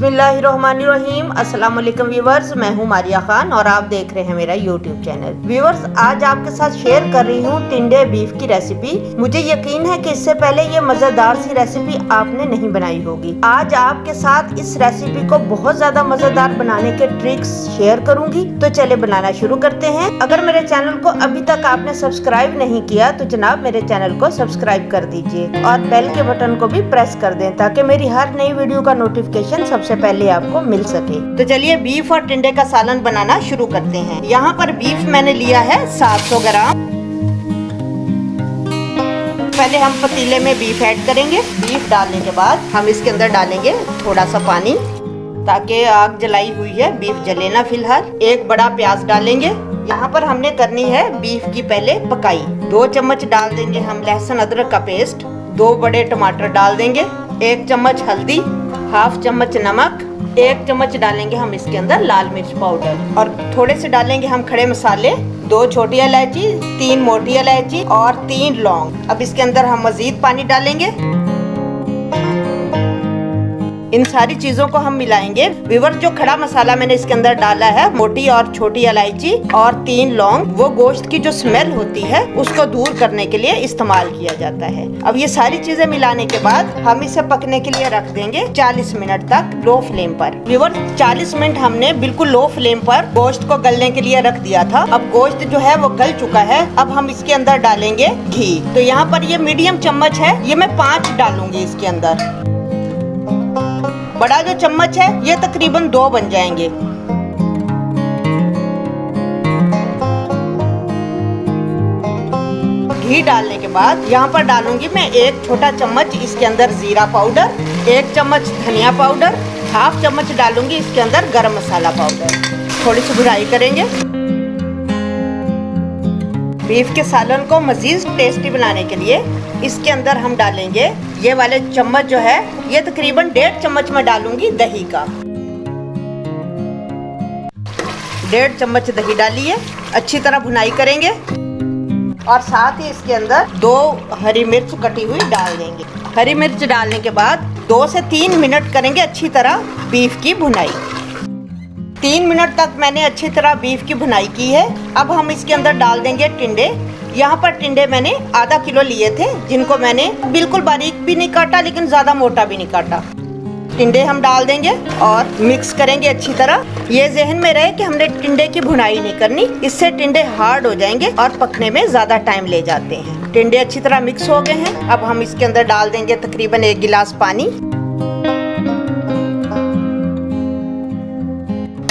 बिस्मिल्लाहिर्रहमानिर्रहीम। अस्सलाम वालेकुम व्यूवर्स, मैं हूं मारिया खान और आप देख रहे हैं मेरा यूट्यूब चैनल। व्यूवर्स, आज आपके साथ शेयर कर रही हूं टिंडे बीफ की रेसिपी। मुझे यकीन है कि इससे पहले ये मजेदार सी रेसिपी आपने नहीं बनाई होगी। आज आपके साथ इस रेसिपी को बहुत ज्यादा मजेदार बनाने के ट्रिक्स शेयर करूंगी। तो चले बनाना शुरू करते हैं। अगर मेरे चैनल को अभी तक आपने सब्सक्राइब नहीं किया तो जनाब मेरे चैनल को सब्सक्राइब कर दीजिए और बेल के बटन को भी प्रेस कर दें ताकि मेरी हर नई वीडियो का नोटिफिकेशन सबसे पहले आपको मिल सके। तो चलिए बीफ और टिंडे का सालन बनाना शुरू करते हैं। यहाँ पर बीफ मैंने लिया है 700 ग्राम। पहले हम पतीले में बीफ ऐड करेंगे। बीफ डालने के बाद हम इसके अंदर डालेंगे थोड़ा सा पानी ताकि आग जलाई हुई है बीफ जले ना। फिलहाल एक बड़ा प्याज डालेंगे। यहाँ पर हमने करनी है बीफ की पहले पकाई। 2 चम्मच डाल देंगे हम लहसुन अदरक का पेस्ट। 2 बड़े टमाटर डाल देंगे। 1 चम्मच हल्दी, हाफ चम्मच नमक, 1 चम्मच डालेंगे हम इसके अंदर लाल मिर्च पाउडर और थोड़े से डालेंगे हम खड़े मसाले। 2 छोटी इलायची, 3 मोटी इलायची और 3 लौंग। अब इसके अंदर हम मजीद पानी डालेंगे। इन सारी चीजों को हम मिलाएंगे। व्यूअर, जो खड़ा मसाला मैंने इसके अंदर डाला है, मोटी और छोटी इलायची और 3 लौंग, वो गोश्त की जो स्मेल होती है उसको दूर करने के लिए इस्तेमाल किया जाता है। अब ये सारी चीजें मिलाने के बाद हम इसे पकने के लिए रख देंगे 40 मिनट तक लो फ्लेम पर। व्यूअर, 40 मिनट हमने बिल्कुल लो फ्लेम पर गोश्त को गलने के लिए रख दिया था। अब गोश्त जो है वो गल चुका है। अब हम इसके अंदर डालेंगे घी। तो यहाँ पर ये मीडियम चम्मच है, ये मैं 5 डालूंगी इसके अंदर। बड़ा जो चम्मच है ये तकरीबन 2 बन जाएंगे। घी डालने के बाद यहाँ पर डालूंगी मैं 1 छोटा चम्मच इसके अंदर जीरा पाउडर, 1 चम्मच धनिया पाउडर, हाफ चम्मच डालूंगी इसके अंदर गरम मसाला पाउडर। थोड़ी सी भुनाई करेंगे। बीफ के सालन को मजीद टेस्टी बनाने के लिए इसके अंदर हम डालेंगे ये वाले चम्मच जो है, ये तकरीबन 1.5 चम्मच में डालूंगी दही का। 1.5 चम्मच दही डालिए। अच्छी तरह भुनाई करेंगे और साथ ही इसके अंदर 2 हरी मिर्च कटी हुई डाल देंगे। हरी मिर्च डालने के बाद 2 से 3 मिनट करेंगे अच्छी तरह बीफ की भुनाई। 3 मिनट तक मैंने अच्छी तरह बीफ की भुनाई की है। अब हम इसके अंदर डाल देंगे टिंडे। यहाँ पर टिंडे मैंने आधा किलो लिए थे, जिनको मैंने बिल्कुल बारीक भी नहीं काटा लेकिन ज्यादा मोटा भी नहीं काटा। टिंडे हम डाल देंगे और मिक्स करेंगे अच्छी तरह। ये जहन में रहे कि हमने टिंडे की भुनाई नहीं करनी, इससे टिंडे हार्ड हो जाएंगे और पकने में ज्यादा टाइम ले जाते हैं। टिंडे अच्छी तरह मिक्स हो गए हैं। अब हम इसके अंदर डाल देंगे तकरीबन 1 गिलास पानी।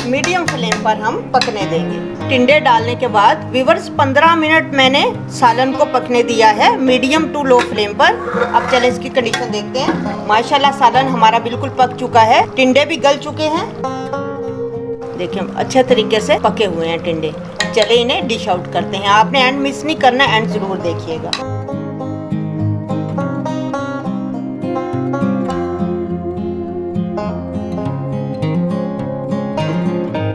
मीडियम फ्लेम पर हम पकने देंगे। टिंडे डालने के बाद व्यूअर्स 15 मिनट मैंने सालन को पकने दिया है मीडियम टू लो फ्लेम पर। अब चले इसकी कंडीशन देखते हैं। माशाल्लाह सालन हमारा बिल्कुल पक चुका है। टिंडे भी गल चुके हैं। देखिए अच्छे तरीके से पके हुए हैं टिंडे। चले इन्हें डिश आउट करते हैं। आपने एंड मिस नहीं करना, एंड जरूर देखिएगा।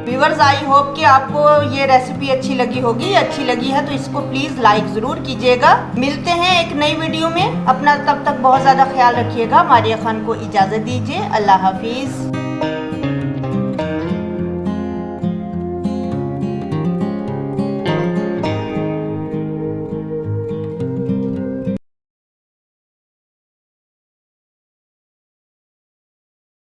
व्यूअर्स, आई होप कि आपको ये रेसिपी अच्छी लगी होगी। अच्छी लगी है तो इसको प्लीज लाइक जरूर कीजिएगा। मिलते हैं एक नई वीडियो में। अपना तब तक बहुत ज्यादा ख्याल रखिएगा। मारिया खान को इजाजत दीजिए। अल्लाह हाफिज।